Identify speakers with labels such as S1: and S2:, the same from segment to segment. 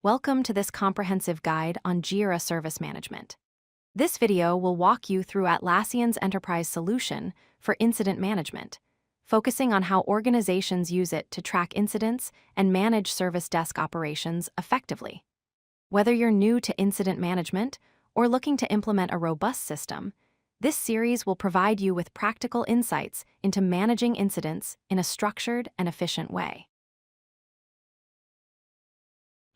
S1: Welcome to this comprehensive guide on Jira Service Management. This video will walk you through Atlassian's enterprise solution for incident management, focusing on how organizations use it to track incidents and manage service desk operations effectively. Whether you're new to incident management or looking to implement a robust system, this series will provide you with practical insights into managing incidents in a structured and efficient way.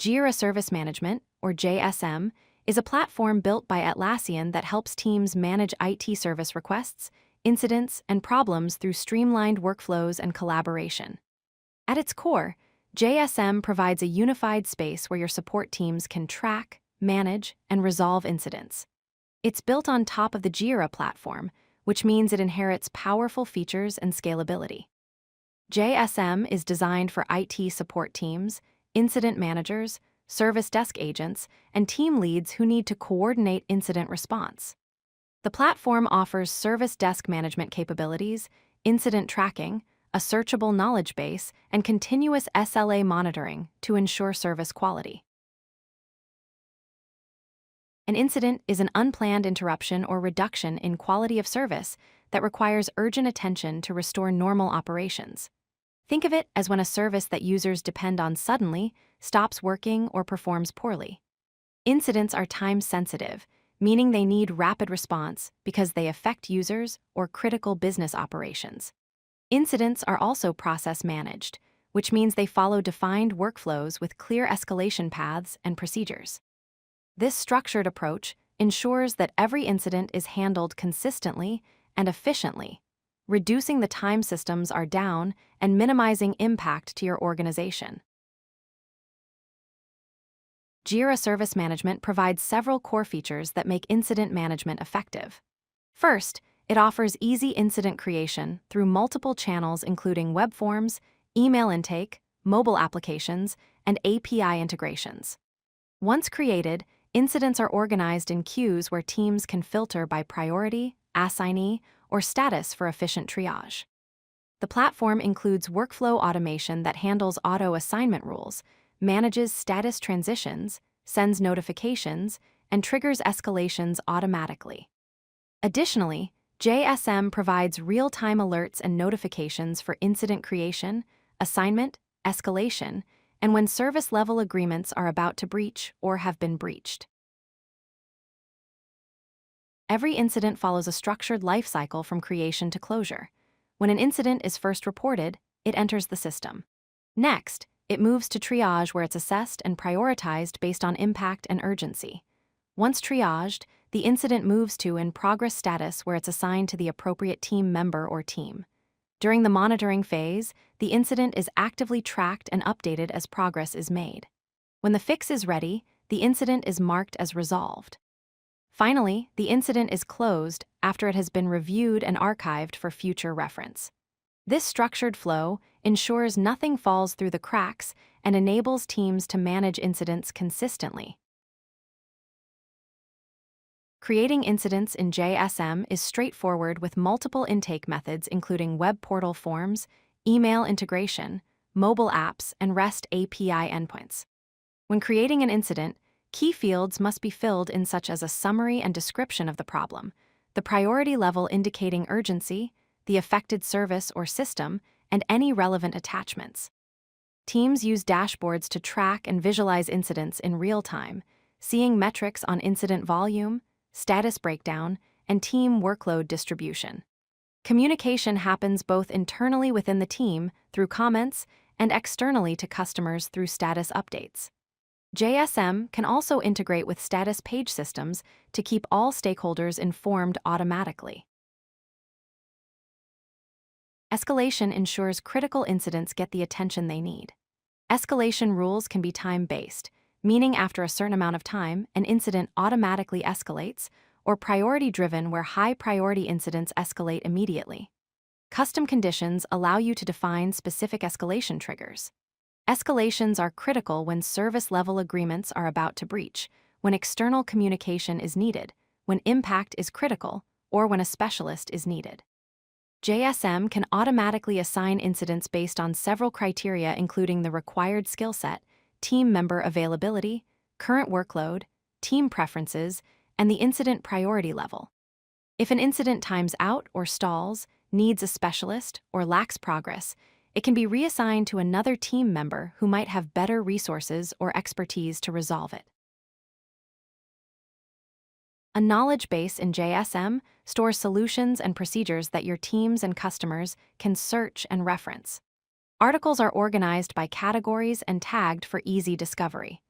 S1: Jira Service Management, or JSM, is a platform built by Atlassian that helps teams manage IT service requests, incidents, and problems through streamlined workflows and collaboration. At its core, JSM provides a unified space where your support teams can track, manage, and resolve incidents. It's built on top of the Jira platform, which means it inherits powerful features and scalability. JSM is designed for IT support teams, incident managers, service desk agents, and team leads who need to coordinate incident response. The platform offers service desk management capabilities, incident tracking, a searchable knowledge base, and continuous SLA monitoring to ensure service quality. An incident is an unplanned interruption or reduction in quality of service that requires urgent attention to restore normal operations. Think of it as when a service that users depend on suddenly stops working or performs poorly. Incidents are time-sensitive, meaning they need rapid response because they affect users or critical business operations. Incidents are also process-managed, which means they follow defined workflows with clear escalation paths and procedures. This structured approach ensures that every incident is handled consistently and efficiently, reducing the time systems are down and minimizing impact to your organization. Jira Service Management provides several core features that make incident management effective. First, it offers easy incident creation through multiple channels including web forms, email intake, mobile applications, and API integrations. Once created, incidents are organized in queues where teams can filter by priority, assignee, or status for efficient triage. The platform includes workflow automation that handles auto-assignment rules, manages status transitions, sends notifications, and triggers escalations automatically. Additionally, JSM provides real-time alerts and notifications for incident creation, assignment, escalation, and when service-level agreements are about to breach or have been breached. Every incident follows a structured lifecycle from creation to closure. When an incident is first reported, it enters the system. Next, it moves to triage where it's assessed and prioritized based on impact and urgency. Once triaged, the incident moves to in progress status where it's assigned to the appropriate team member or team. During the monitoring phase, the incident is actively tracked and updated as progress is made. When the fix is ready, the incident is marked as resolved. Finally, the incident is closed after it has been reviewed and archived for future reference. This structured flow ensures nothing falls through the cracks and enables teams to manage incidents consistently. Creating incidents in JSM is straightforward with multiple intake methods including web portal forms, email integration, mobile apps, and REST API endpoints. When creating an incident, key fields must be filled in such as a summary and description of the problem, the priority level indicating urgency, the affected service or system, and any relevant attachments. Teams use dashboards to track and visualize incidents in real time, seeing metrics on incident volume, status breakdown, and team workload distribution. Communication happens both internally within the team through comments and externally to customers through status updates. JSM can also integrate with status page systems to keep all stakeholders informed automatically. Escalation ensures critical incidents get the attention they need. Escalation rules can be time-based, meaning after a certain amount of time, an incident automatically escalates, or priority-driven where high-priority incidents escalate immediately. Custom conditions allow you to define specific escalation triggers. Escalations are critical when service-level agreements are about to breach, when external communication is needed, when impact is critical, or when a specialist is needed. JSM can automatically assign incidents based on several criteria including the required skill set, team member availability, current workload, team preferences, and the incident priority level. If an incident times out or stalls, needs a specialist, or lacks progress, it can be reassigned to another team member who might have better resources or expertise to resolve it. A knowledge base in JSM stores solutions and procedures that your teams and customers can search and reference. Articles are organized by categories and tagged for easy discovery.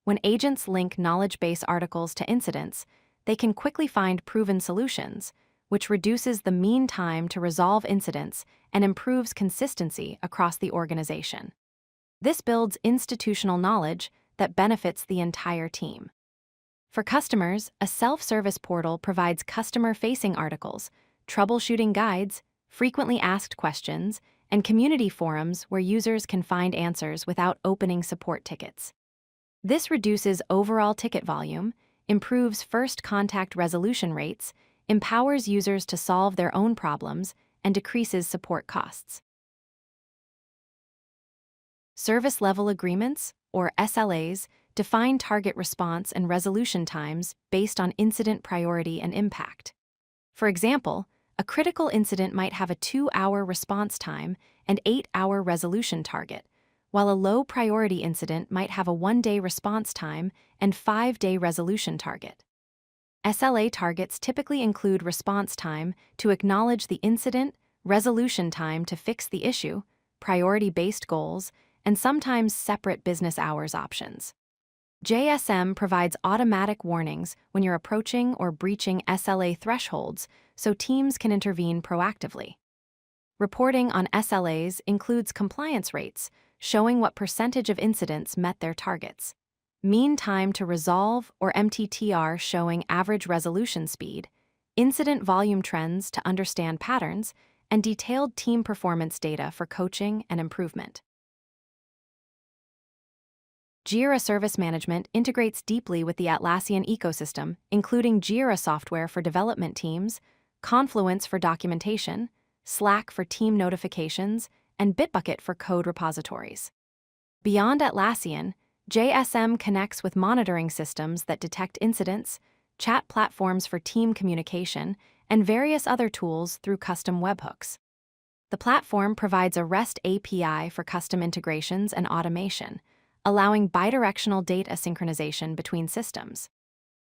S1: When agents link knowledge base articles to incidents, they can quickly find proven solutions, which reduces the mean time to resolve incidents and improves consistency across the organization. This builds institutional knowledge that benefits the entire team. For customers, a self-service portal provides customer-facing articles, troubleshooting guides, frequently asked questions, and community forums where users can find answers without opening support tickets. This reduces overall ticket volume, improves first contact resolution rates, empowers users to solve their own problems, and decreases support costs. Service level agreements, or SLAs, define target response and resolution times based on incident priority and impact. For example, a critical incident might have a 2-hour response time and 8-hour resolution target, while a low-priority incident might have a 1-day response time and 5-day resolution target. SLA targets typically include response time to acknowledge the incident, resolution time to fix the issue, priority-based goals, and sometimes separate business hours options. JSM provides automatic warnings when you're approaching or breaching SLA thresholds so teams can intervene proactively. Reporting on SLAs includes compliance rates, showing what percentage of incidents met their targets, mean time to resolve or MTTR showing average resolution speed, incident volume trends to understand patterns, and detailed team performance data for coaching and improvement. Jira Service Management integrates deeply with the Atlassian ecosystem, including Jira software for development teams, Confluence for documentation, Slack for team notifications, and Bitbucket for code repositories. Beyond Atlassian, JSM connects with monitoring systems that detect incidents, chat platforms for team communication, and various other tools through custom webhooks. The platform provides a REST API for custom integrations and automation, allowing bidirectional data synchronization between systems.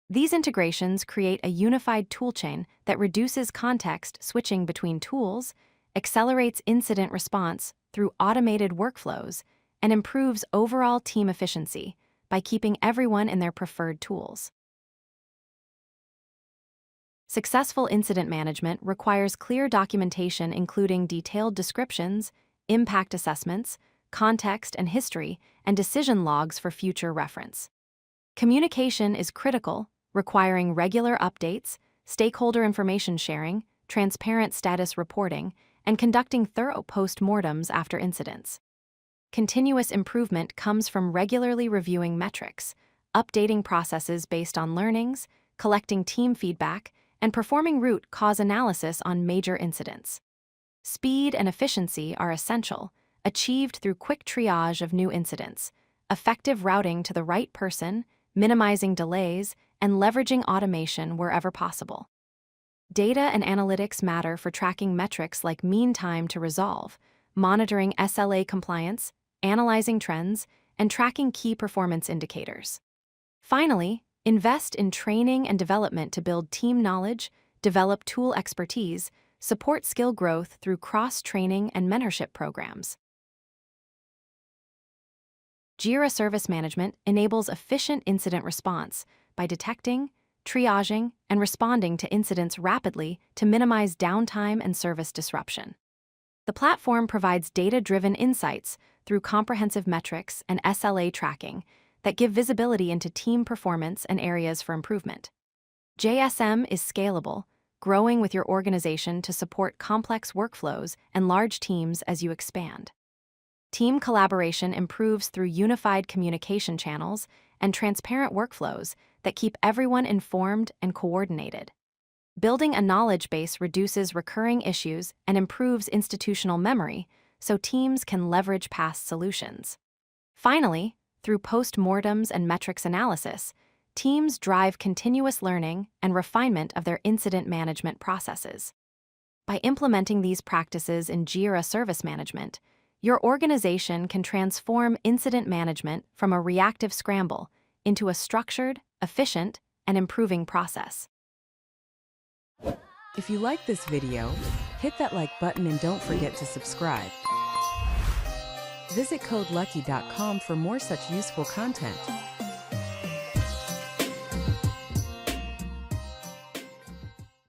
S1: These integrations create a unified toolchain that reduces context switching between tools, accelerates incident response through automated workflows, and improves overall team efficiency by keeping everyone in their preferred tools. Successful incident management requires clear documentation including detailed descriptions, impact assessments, context and history, and decision logs for future reference. Communication is critical, requiring regular updates, stakeholder information sharing, transparent status reporting, and conducting thorough post-mortems after incidents. Continuous improvement comes from regularly reviewing metrics, updating processes based on learnings, collecting team feedback, and performing root cause analysis on major incidents. Speed and efficiency are essential, achieved through quick triage of new incidents, effective routing to the right person, minimizing delays, and leveraging automation wherever possible. Data and analytics matter for tracking metrics like mean time to resolve, monitoring SLA compliance, analyzing trends, and tracking key performance indicators. Finally, invest in training and development to build team knowledge, develop tool expertise, support skill growth through cross-training and mentorship programs. Jira Service Management enables efficient incident response by detecting, triaging, and responding to incidents rapidly to minimize downtime and service disruption. The platform provides data-driven insights through comprehensive metrics and SLA tracking that give visibility into team performance and areas for improvement. JSM is scalable, growing with your organization to support complex workflows and large teams as you expand. Team collaboration improves through unified communication channels and transparent workflows that keep everyone informed and coordinated. Building a knowledge base reduces recurring issues and improves institutional memory so teams can leverage past solutions. Finally, Through post-mortems and metrics analysis, teams drive continuous learning and refinement of their incident management processes. By implementing these practices in Jira Service Management, your organization can transform incident management from a reactive scramble into a structured, efficient, and improving process.
S2: If you like this video, hit that like button and don't forget to subscribe. Visit codelucky.com for more such useful content.